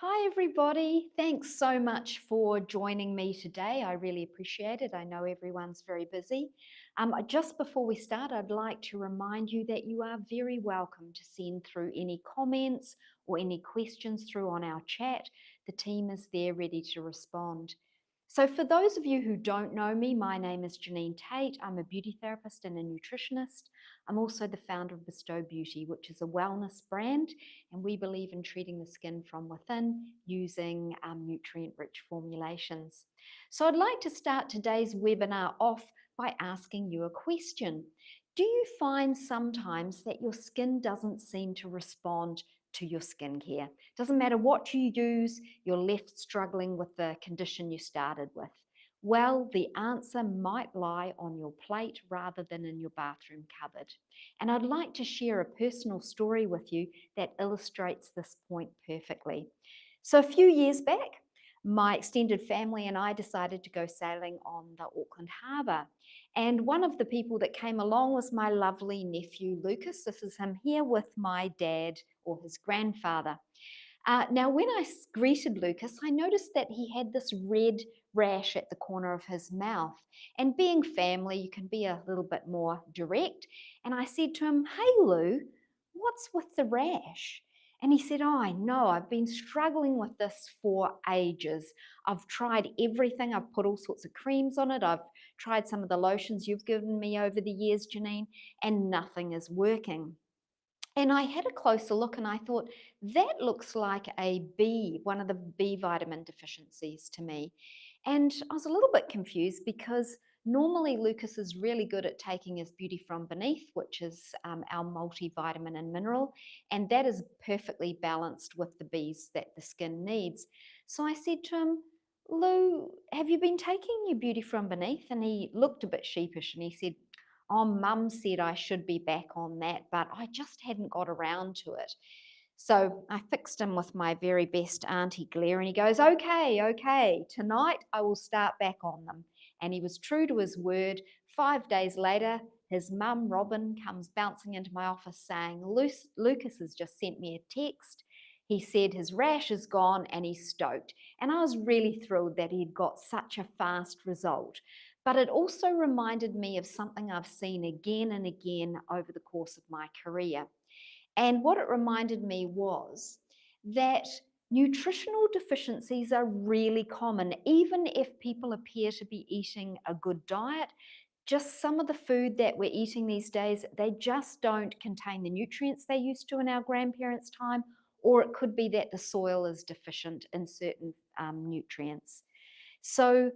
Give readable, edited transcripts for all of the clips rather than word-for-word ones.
Hi, everybody. Thanks so much for joining me today. I really appreciate it. I know everyone's very busy. Just before we start, I'd like to remind you that you are very welcome to send through any comments or any questions through on our chat. The team is there ready to respond. So, for those of you who don't know me, my name is Janine Tait. I'm a beauty therapist and a nutritionist. I'm also the founder of Bestow Beauty, which is a wellness brand, and we believe in treating the skin from within using nutrient-rich formulations. So I'd like to start today's webinar off by asking you a question. Do you find sometimes that your skin doesn't seem to respond to your skincare? Doesn't matter what you use, you're left struggling with the condition you started with. Well, the answer might lie on your plate rather than in your bathroom cupboard. And I'd like to share a personal story with you that illustrates this point perfectly. So, a few years back, my extended family and I decided to go sailing on the Auckland Harbour. And one of the people that came along was my lovely nephew Lucas. This is him here with my dad or his grandfather. Now, when I greeted Lucas, I noticed that he had this red rash at the corner of his mouth. And being family, you can be a little bit more direct. And I said to him, "Hey, Lou, what's with the rash?" And he said, "Oh, I know, I've been struggling with this for ages. I've tried everything. I've put all sorts of creams on it. I've tried some of the lotions you've given me over the years, Janine, and nothing is working." And I had a closer look and I thought, that looks like a B, one of the B vitamin deficiencies to me. And I was a little bit confused because normally Lucas is really good at taking his Beauty from Beneath, which is our multivitamin and mineral, and that is perfectly balanced with the Bs that the skin needs. So I said to him, "Lou, have you been taking your Beauty from Beneath?" And he looked a bit sheepish and he said, "Oh, Mum said I should be back on that, but I just hadn't got around to it." So I fixed him with my very best auntie glare, and he goes, "Okay, okay, tonight I will start back on them." And he was true to his word. 5 days later, his mum, Robin, comes bouncing into my office saying, "Lucas has just sent me a text. He said his rash is gone and he's stoked." And I was really thrilled that he'd got such a fast result. But it also reminded me of something I've seen again and again over the course of my career. And what it reminded me was that nutritional deficiencies are really common, even if people appear to be eating a good diet. Just some of the food that we're eating these days, they just don't contain the nutrients they used to in our grandparents' time, or it could be that the soil is deficient in certain nutrients. So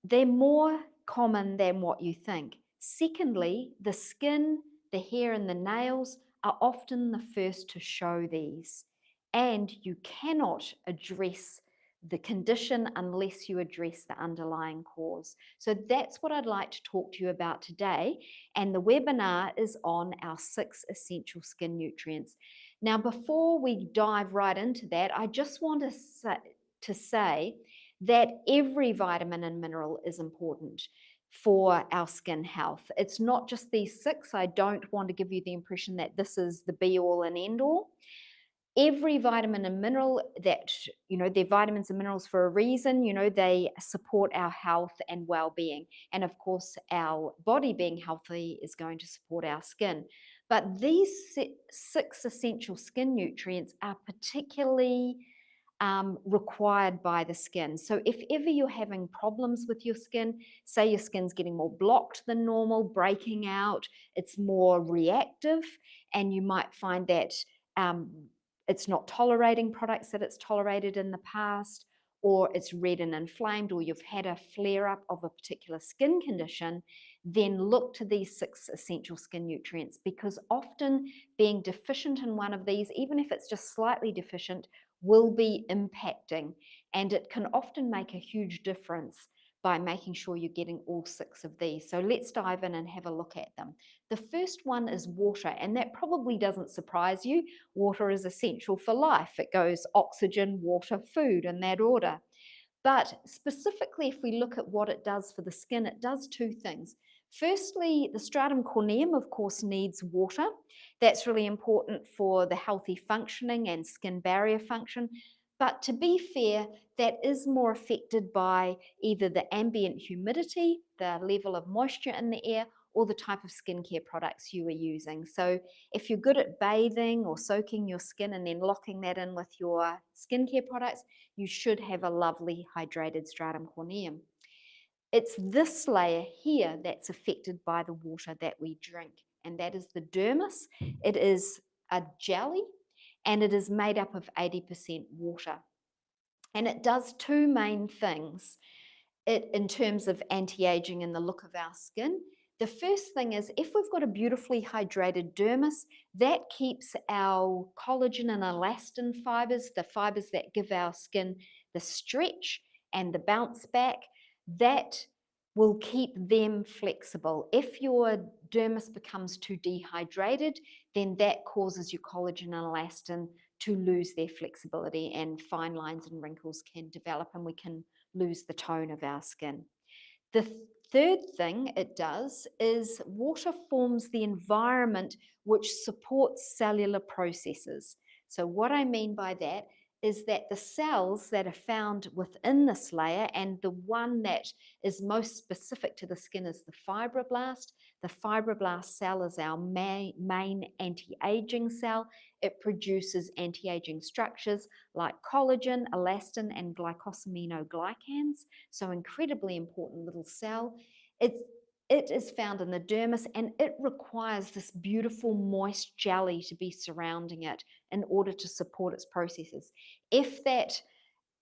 they're more common than what you think. Secondly, the skin, the hair, and the nails are often the first to show these. And you cannot address the condition unless you address the underlying cause. So that's what I'd like to talk to you about today. And the webinar is on our 6 essential skin nutrients. Now, before we dive right into that, I just want to say that every vitamin and mineral is important for our skin health. It's not just these 6. I don't want to give you the impression that this is the be all and end all. Every vitamin and mineral that, they're vitamins and minerals for a reason, they support our health and well-being. And of course, our body being healthy is going to support our skin. But these 6 essential skin nutrients are particularly required by the skin. So if ever you're having problems with your skin, say your skin's getting more blocked than normal, breaking out, it's more reactive, and you might find that um, it's not tolerating products that it's tolerated in the past, or it's red and inflamed, or you've had a flare up of a particular skin condition, then look to these 6 essential skin nutrients, because often being deficient in one of these, even if it's just slightly deficient, will be impacting, and it can often make a huge difference by making sure you're getting all 6 of these. So let's dive in and have a look at them. The first one is water, and that probably doesn't surprise you. Water is essential for life. It goes oxygen, water, food in that order. But specifically, if we look at what it does for the skin, it does 2 things. Firstly, the stratum corneum, of course, needs water. That's really important for the healthy functioning and skin barrier function. But to be fair, that is more affected by either the ambient humidity, the level of moisture in the air, or the type of skincare products you are using. So if you're good at bathing or soaking your skin and then locking that in with your skincare products, you should have a lovely hydrated stratum corneum. It's this layer here that's affected by the water that we drink, and that is the dermis. It is a jelly, and it is made up of 80% water. And it does two main things in terms of anti-aging and the look of our skin. The first thing is, if we've got a beautifully hydrated dermis, that keeps our collagen and elastin fibers, the fibers that give our skin the stretch and the bounce back, that will keep them flexible. If your dermis becomes too dehydrated, then that causes your collagen and elastin to lose their flexibility, and fine lines and wrinkles can develop, and we can lose the tone of our skin. The third thing it does is water forms the environment which supports cellular processes. So what I mean by that is that the cells that are found within this layer, and the one that is most specific to the skin is the fibroblast. The fibroblast cell is our main anti-aging cell. It produces anti-aging structures like collagen, elastin, and glycosaminoglycans. So incredibly important little cell. It is found in the dermis, and it requires this beautiful moist jelly to be surrounding it in order to support its processes. If that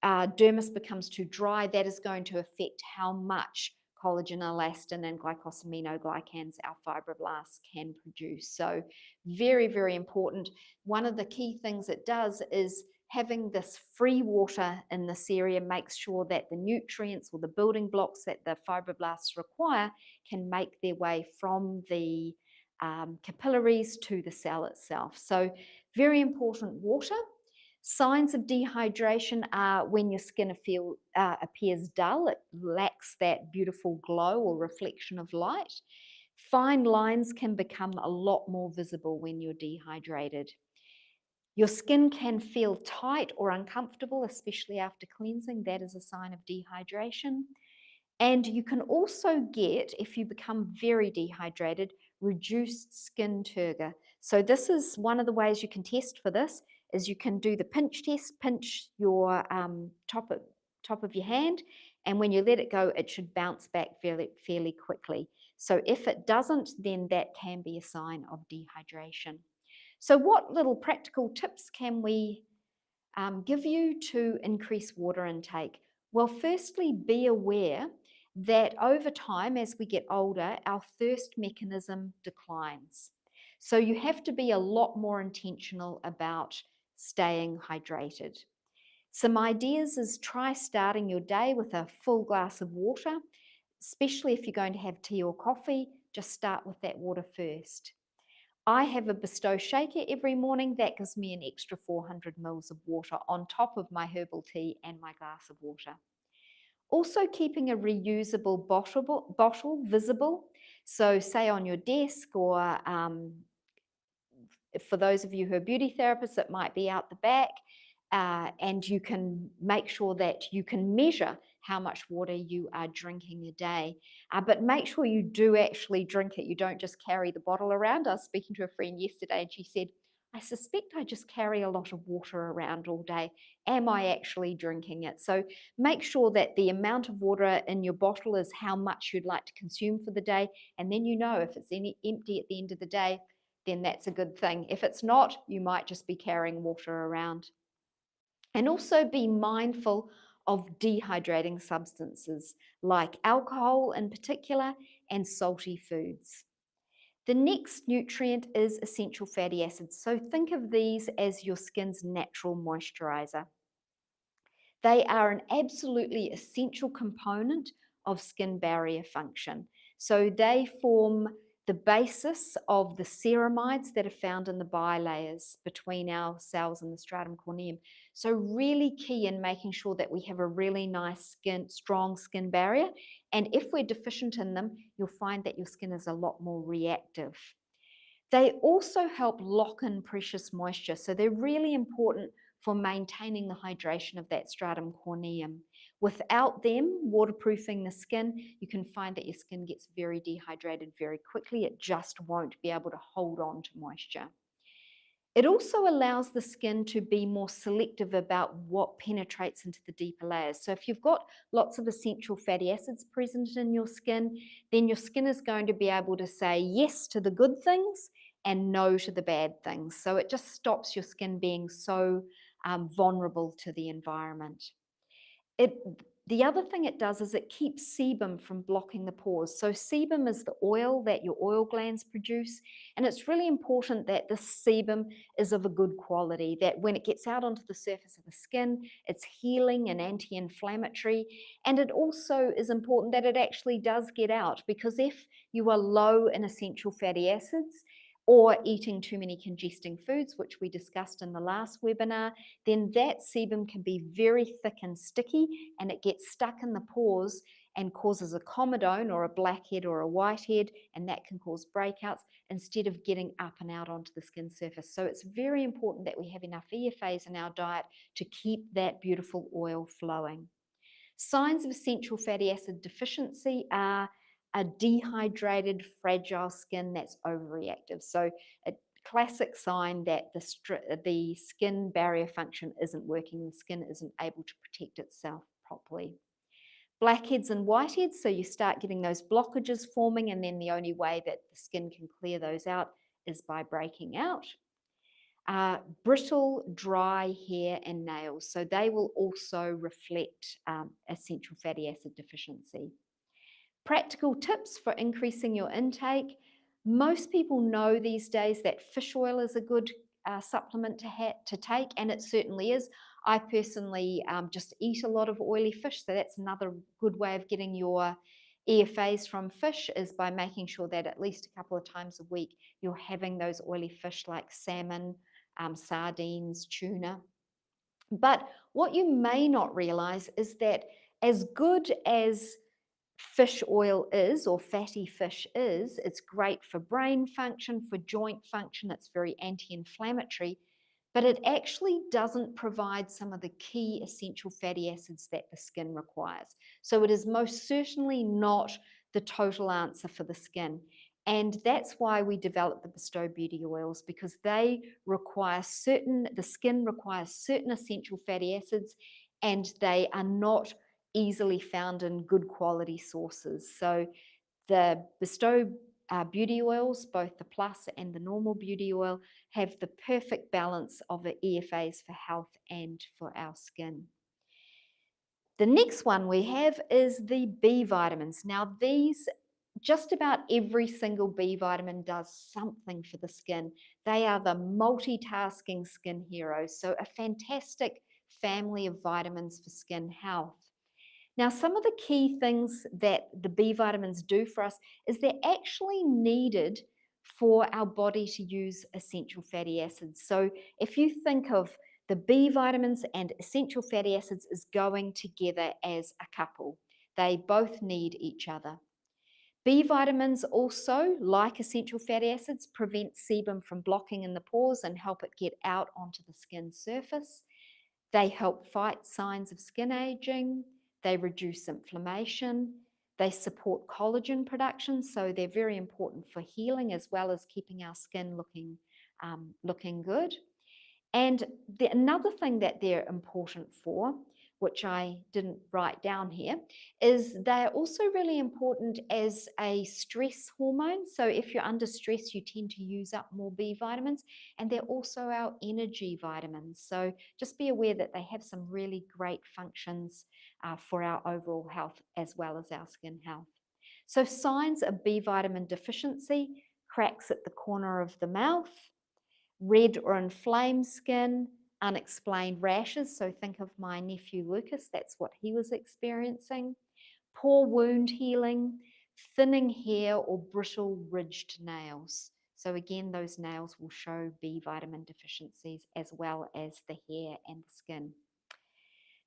dermis becomes too dry, that is going to affect how much collagen, elastin, and glycosaminoglycans our fibroblasts can produce. So very, very important. One of the key things it does is having this free water in this area makes sure that the nutrients or the building blocks that the fibroblasts require can make their way from the capillaries to the cell itself. So very important water. Signs of dehydration are when your skin appears dull, it lacks that beautiful glow or reflection of light. Fine lines can become a lot more visible when you're dehydrated. Your skin can feel tight or uncomfortable, especially after cleansing. That is a sign of dehydration. And you can also get, if you become very dehydrated, reduced skin turgor. So this is one of the ways you can test for this, is you can do the pinch test, pinch your top of your hand, and when you let it go, it should bounce back fairly quickly. So if it doesn't, then that can be a sign of dehydration. So what little practical tips can we give you to increase water intake? Well, firstly, be aware that over time, as we get older, our thirst mechanism declines. So you have to be a lot more intentional about staying hydrated. Some ideas is try starting your day with a full glass of water, especially if you're going to have tea or coffee, just start with that water first. I have a Bestow shaker every morning. That gives me an extra 400 mils of water on top of my herbal tea and my glass of water. Also keeping a reusable bottle visible. So say on your desk, or for those of you who are beauty therapists, it might be out the back. And you can make sure that you can measure how much water you are drinking a day. But make sure you do actually drink it. You don't just carry the bottle around. I was speaking to a friend yesterday, and she said, I suspect I just carry a lot of water around all day. Am I actually drinking it? So make sure that the amount of water in your bottle is how much you'd like to consume for the day. And then you know if it's empty at the end of the day, then that's a good thing. If it's not, you might just be carrying water around. And also be mindful of dehydrating substances like alcohol in particular, and salty foods. The next nutrient is essential fatty acids. So think of these as your skin's natural moisturizer. They are an absolutely essential component of skin barrier function. So they form the basis of the ceramides that are found in the bilayers between our cells and the stratum corneum. So really key in making sure that we have a really nice strong skin barrier. And if we're deficient in them, you'll find that your skin is a lot more reactive. They also help lock in precious moisture. So they're really important for maintaining the hydration of that stratum corneum. Without them waterproofing the skin, you can find that your skin gets very dehydrated very quickly. It just won't be able to hold on to moisture. It also allows the skin to be more selective about what penetrates into the deeper layers. So if you've got lots of essential fatty acids present in your skin, then your skin is going to be able to say yes to the good things and no to the bad things. So it just stops your skin being so vulnerable to the environment. The other thing it does is it keeps sebum from blocking the pores. So sebum is the oil that your oil glands produce, and it's really important that the sebum is of a good quality, that when it gets out onto the surface of the skin, it's healing and anti-inflammatory. And it also is important that it actually does get out, because if you are low in essential fatty acids, or eating too many congesting foods, which we discussed in the last webinar, then that sebum can be very thick and sticky, and it gets stuck in the pores and causes a comedone or a blackhead or a whitehead, and that can cause breakouts instead of getting up and out onto the skin surface. So it's very important that we have enough EFAs in our diet to keep that beautiful oil flowing. Signs of essential fatty acid deficiency are a dehydrated, fragile skin that's overreactive. So a classic sign that the skin barrier function isn't working, the skin isn't able to protect itself properly. Blackheads and whiteheads, so you start getting those blockages forming, and then the only way that the skin can clear those out is by breaking out. Brittle, dry hair and nails, so they will also reflect essential fatty acid deficiency. Practical tips for increasing your intake. Most people know these days that fish oil is a good supplement to take, and it certainly is. I personally just eat a lot of oily fish, so that's another good way of getting your EFAs from fish, is by making sure that at least a couple of times a week you're having those oily fish like salmon, sardines, tuna. But what you may not realize is that as good as fish oil is, or fatty fish is, it's great for brain function, for joint function, it's very anti-inflammatory, but it actually doesn't provide some of the key essential fatty acids that the skin requires. So it is most certainly not the total answer for the skin. And that's why we developed the Bestow Beauty Oils, because the skin requires certain essential fatty acids, and they are not easily found in good quality sources. So the Bestow beauty oils, both the plus and the normal beauty oil, have the perfect balance of the EFAs for health and for our skin. The next one we have is the B vitamins. Now these, just about every single B vitamin does something for the skin. They are the multitasking skin heroes. So a fantastic family of vitamins for skin health. Now, some of the key things that the B vitamins do for us is they're actually needed for our body to use essential fatty acids. So if you think of the B vitamins and essential fatty acids as going together as a couple, they both need each other. B vitamins also, like essential fatty acids, prevent sebum from blocking in the pores and help it get out onto the skin surface. They help fight signs of skin aging. They reduce inflammation. They support collagen production, so they're very important for healing as well as keeping our skin looking good. And another thing that they're important for, which I didn't write down here, is they're also really important as a stress hormone. So if you're under stress, you tend to use up more B vitamins, and they're also our energy vitamins. So just be aware that they have some really great functions for our overall health as well as our skin health. So signs of B vitamin deficiency: cracks at the corner of the mouth, red or inflamed skin, unexplained rashes. So think of my nephew Lucas, that's what he was experiencing. Poor wound healing, thinning hair, or brittle ridged nails. So again, those nails will show B vitamin deficiencies as well as the hair and the skin.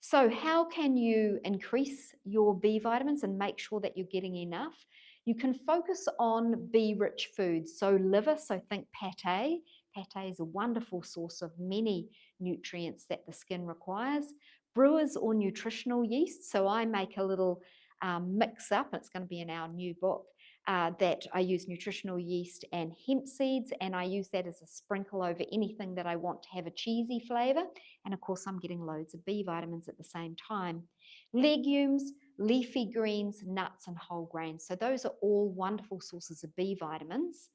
So how can you increase your B vitamins and make sure that you're getting enough? You can focus on B-rich foods. So liver, so think pate. Pate is a wonderful source of many nutrients that the skin requires. Brewers or nutritional yeast. So I make a little mix up, and it's going to be in our new book, that I use nutritional yeast and hemp seeds, and I use that as a sprinkle over anything that I want to have a cheesy flavor. And of course, I'm getting loads of B vitamins at the same time. Legumes, leafy greens, nuts, and whole grains. So those are all wonderful sources of B vitamins.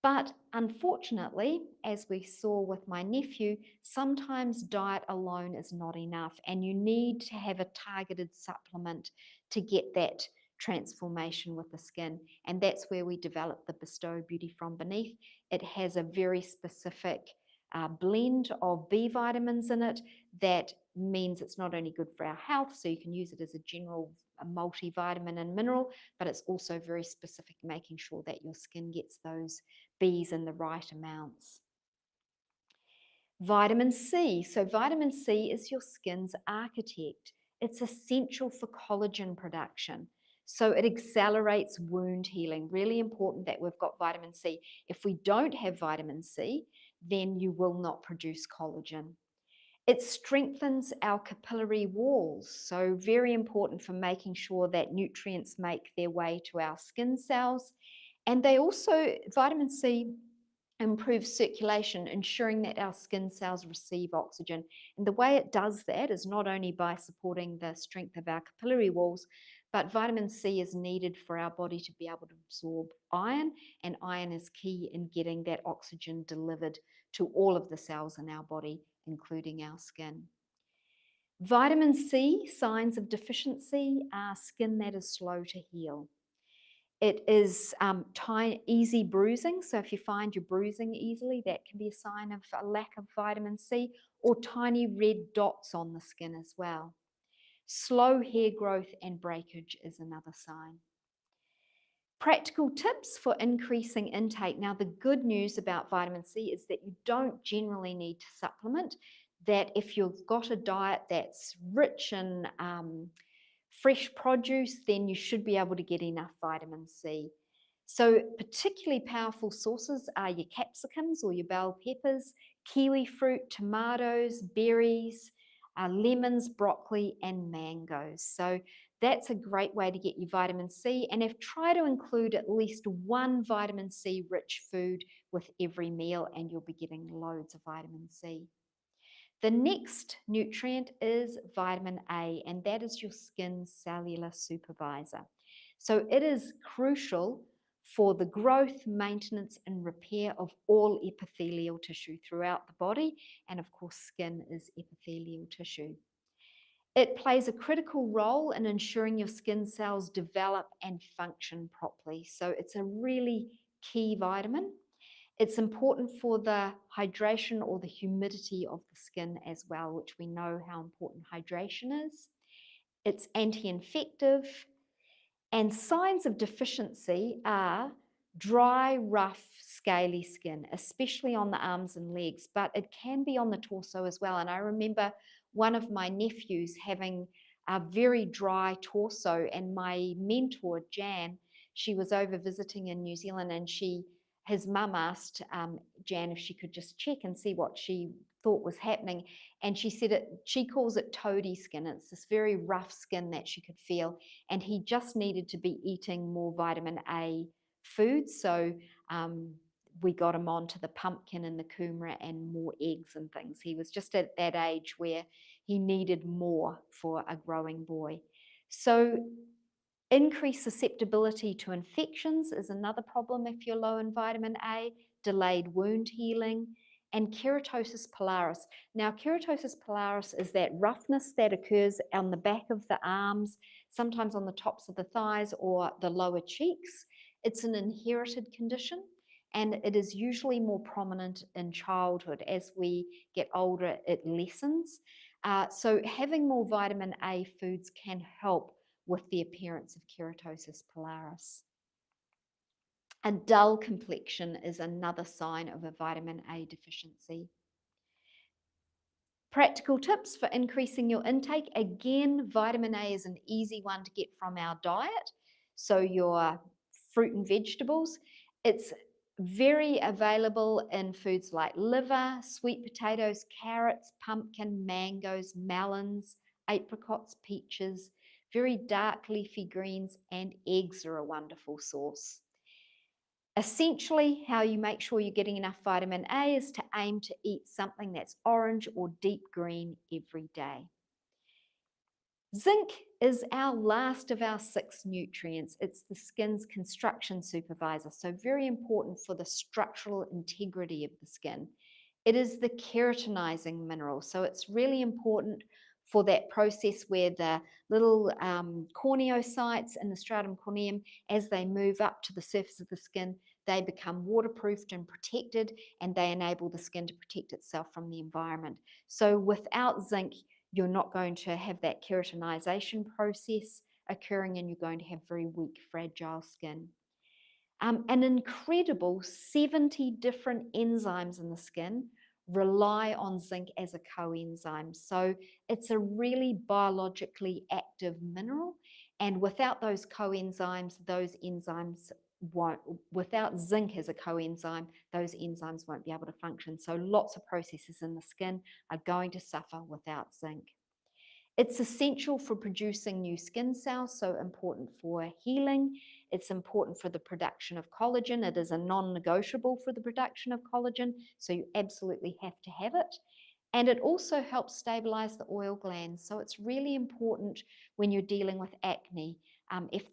But unfortunately, as we saw with my nephew, sometimes diet alone is not enough, and you need to have a targeted supplement to get that transformation with the skin. And that's where we developed the Bestow Beauty from Beneath. It has a very specific blend of B vitamins in it that means it's not only good for our health, so you can use it as a general multivitamin and mineral, but it's also very specific, making sure that your skin gets those B's in the right amounts. Vitamin C. So vitamin C is your skin's architect. It's essential for collagen production. So it accelerates wound healing. Really important that we've got vitamin C. If we don't have vitamin C, then you will not produce collagen. It strengthens our capillary walls. So very important for making sure that nutrients make their way to our skin cells. And they also, vitamin C improves circulation, ensuring that our skin cells receive oxygen. And the way it does that is not only by supporting the strength of our capillary walls, but vitamin C is needed for our body to be able to absorb iron, and iron is key in getting that oxygen delivered to all of the cells in our body, including our skin. Vitamin C, signs of deficiency are skin that is slow to heal. It is easy bruising. So if you find you're bruising easily, that can be a sign of a lack of vitamin C, or tiny red dots on the skin as well. Slow hair growth and breakage is another sign. Practical tips for increasing intake. Now, the good news about vitamin C is that you don't generally need to supplement. That if you've got a diet that's rich in fresh produce, then you should be able to get enough vitamin C. So particularly powerful sources are your capsicums or your bell peppers, kiwi fruit, tomatoes, berries, lemons, broccoli, and mangoes. So that's a great way to get your vitamin C. And if try to include at least one vitamin C rich food with every meal, and you'll be getting loads of vitamin C. The next nutrient is vitamin A, and that is your skin's cellular supervisor. So it is crucial for the growth, maintenance, and repair of all epithelial tissue throughout the body. And of course, skin is epithelial tissue. It plays a critical role in ensuring your skin cells develop and function properly. So it's a really key vitamin. It's important for the hydration or the humidity of the skin as well, which we know how important hydration is. It's anti-infective. And signs of deficiency are dry, rough, scaly skin, especially on the arms and legs, but it can be on the torso as well. And I remember one of my nephews having a very dry torso, and my mentor, Jan, she was over visiting in New Zealand, and his mum asked Jan if she could just check and see what she thought was happening. And she said she calls it toady skin. It's this very rough skin that she could feel, and he just needed to be eating more vitamin A foods. So we got him onto the pumpkin and the kumara and more eggs and things. He was just at that age where he needed more for a growing boy. So increased susceptibility to infections is another problem if you're low in vitamin A, delayed wound healing, and keratosis pilaris. Now, keratosis pilaris is that roughness that occurs on the back of the arms, sometimes on the tops of the thighs or the lower cheeks. It's an inherited condition, and it is usually more prominent in childhood. As we get older, it lessens. So having more vitamin A foods can help with the appearance of keratosis pilaris. A dull complexion is another sign of a vitamin A deficiency. Practical tips for increasing your intake. Again, vitamin A is an easy one to get from our diet. So your fruit and vegetables. It's Very available in foods like liver, sweet potatoes, carrots, pumpkin, mangoes, melons, apricots, peaches. Very dark leafy greens, and eggs are a wonderful source. Essentially, how you make sure you're getting enough vitamin A is to aim to eat something that's orange or deep green every day. Zinc is our last of our 6 nutrients. It's the skin's construction supervisor, so very important for the structural integrity of the skin. It is the keratinizing mineral, so it's really important for that process where the little corneocytes in the stratum corneum, as they move up to the surface of the skin, they become waterproofed and protected, and they enable the skin to protect itself from the environment. So without zinc, you're not going to have that keratinization process occurring, and you're going to have very weak, fragile skin. An incredible 70 different enzymes in the skin rely on zinc as a coenzyme. So it's a really biologically active mineral. And without those coenzymes, those enzymes won't, without zinc as a coenzyme, those enzymes won't be able to function. So lots of processes in the skin are going to suffer without zinc. It's essential for producing new skin cells, so important for healing. It's important for the production of collagen. It is a non-negotiable for the production of collagen, so you absolutely have to have it. And it also helps stabilize the oil glands. So it's really important when you're dealing with acne. If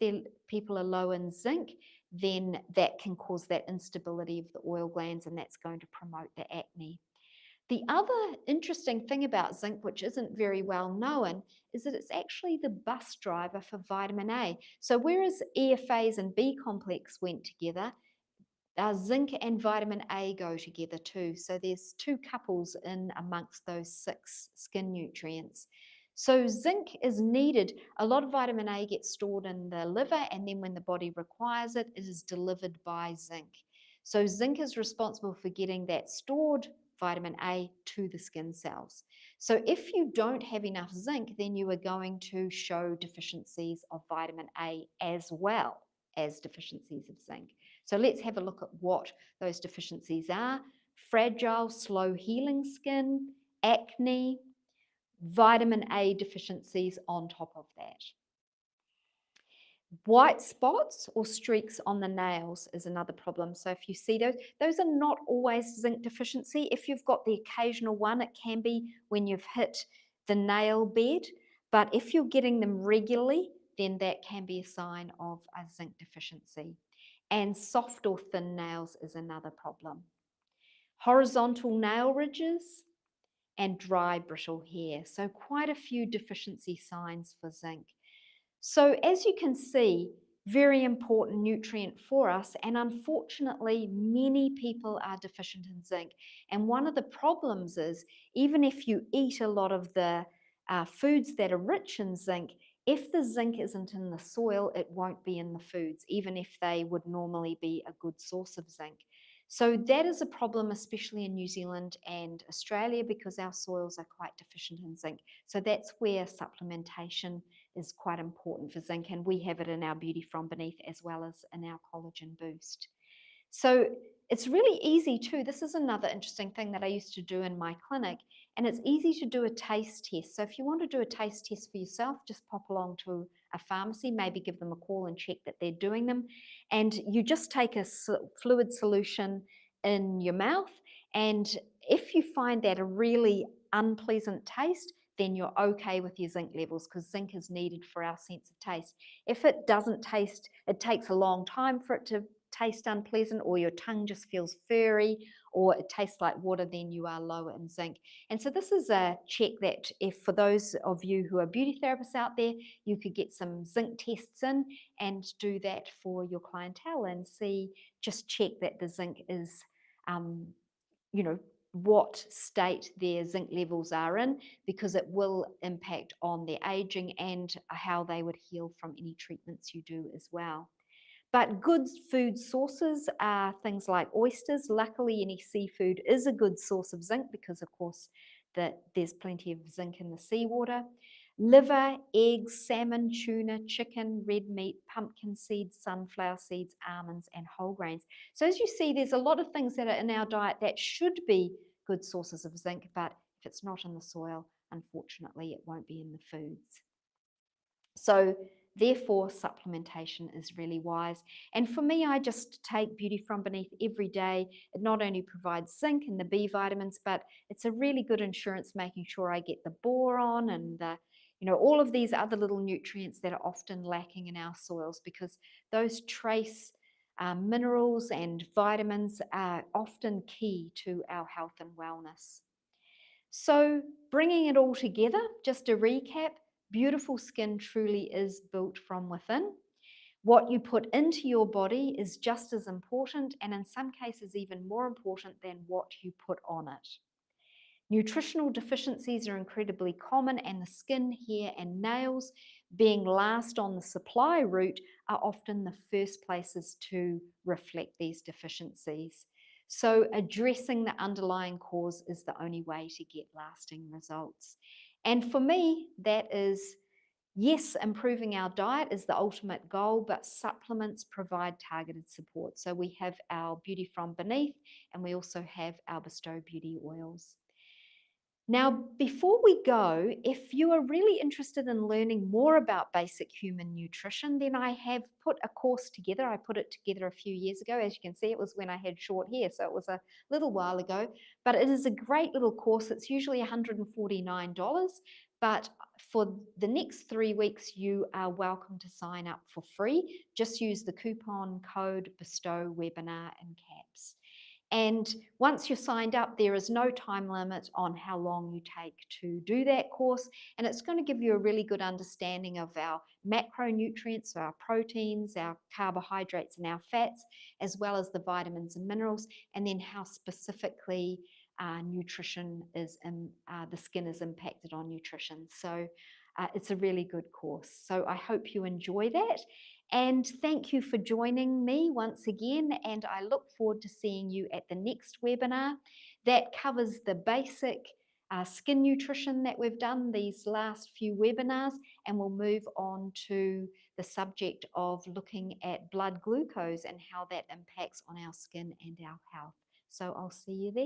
people are low in zinc, then that can cause that instability of the oil glands, and that's going to promote the acne. The other interesting thing about zinc, which isn't very well known, is that it's actually the bus driver for vitamin A. So whereas EFAs and B complex went together, zinc and vitamin A go together too. So there's 2 couples in amongst those 6 skin nutrients. So zinc is needed. A lot of vitamin A gets stored in the liver, and then when the body requires it, it is delivered by zinc. So zinc is responsible for getting that stored vitamin A to the skin cells. So if you don't have enough zinc, then you are going to show deficiencies of vitamin A as well as deficiencies of zinc. So let's have a look at what those deficiencies are. Fragile, slow healing skin, acne, vitamin A deficiencies on top of that. White spots or streaks on the nails is another problem. So if you see those are not always zinc deficiency. If you've got the occasional one, it can be when you've hit the nail bed. But if you're getting them regularly, then that can be a sign of a zinc deficiency. And soft or thin nails is another problem. Horizontal nail ridges and dry brittle hair. So quite a few deficiency signs for zinc. So as you can see, very important nutrient for us, and unfortunately many people are deficient in zinc. And one of the problems is, even if you eat a lot of the foods that are rich in zinc, if the zinc isn't in the soil, it won't be in the foods, even if they would normally be a good source of zinc. So that is a problem, especially in New Zealand and Australia, because our soils are quite deficient in zinc. So that's where supplementation is quite important for zinc, and we have it in our Beauty From Beneath as well as in our Collagen Boost. So it's really easy too. This is another interesting thing that I used to do in my clinic, and it's easy to do a taste test. So if you want to do a taste test for yourself, just pop along to a pharmacy, maybe give them a call and check that they're doing them. And you just take a fluid solution in your mouth, and if you find that a really unpleasant taste, then you're okay with your zinc levels, because zinc is needed for our sense of taste. If it doesn't taste, it takes a long time for it to taste unpleasant, or your tongue just feels furry, or it tastes like water, then you are low in zinc. And so this is a check that, if for those of you who are beauty therapists out there, you could get some zinc tests in and do that for your clientele and see, just check that the zinc is, you know, what state their zinc levels are in, because it will impact on their aging and how they would heal from any treatments you do as well. But good food sources are things like oysters. Luckily, any seafood is a good source of zinc because, of course, there's plenty of zinc in the seawater. liver, eggs, salmon, tuna, chicken, red meat, pumpkin seeds, sunflower seeds, almonds, and whole grains. So as you see, there's a lot of things that are in our diet that should be good sources of zinc, but if it's not in the soil, unfortunately, it won't be in the foods. So therefore, supplementation is really wise. And for me, I just take Beauty from Beneath every day. It not only provides zinc and the B vitamins, but it's a really good insurance making sure I get the boron and the, all of these other little nutrients that are often lacking in our soils, because those trace minerals and vitamins are often key to our health and wellness. So, bringing it all together, just a recap, beautiful skin truly is built from within. What you put into your body is just as important, and in some cases, even more important than what you put on it. Nutritional deficiencies are incredibly common, and the skin, hair, and nails, being last on the supply route, are often the first places to reflect these deficiencies. So, addressing the underlying cause is the only way to get lasting results. And for me, that is yes, improving our diet is the ultimate goal, but supplements provide targeted support. So, we have our Beauty from Beneath, and we also have our Bestow Beauty oils. Now, before we go, if you are really interested in learning more about basic human nutrition, then I have put a course together. I put it together a few years ago. As you can see, it was when I had short hair, so it was a little while ago. But it is a great little course. It's usually $149, but for the next 3 weeks, you are welcome to sign up for free. Just use the coupon code BESTOW webinar in caps. And once you're signed up, there is no time limit on how long you take to do that course. And it's going to give you a really good understanding of our macronutrients, so our proteins, our carbohydrates, and our fats, as well as the vitamins and minerals, and then how specifically nutrition is in, the skin is impacted on nutrition. So it's a really good course. So I hope you enjoy that. And thank you for joining me once again. And I look forward to seeing you at the next webinar that covers the basic skin nutrition that we've done these last few webinars. And we'll move on to the subject of looking at blood glucose and how that impacts on our skin and our health. So I'll see you there.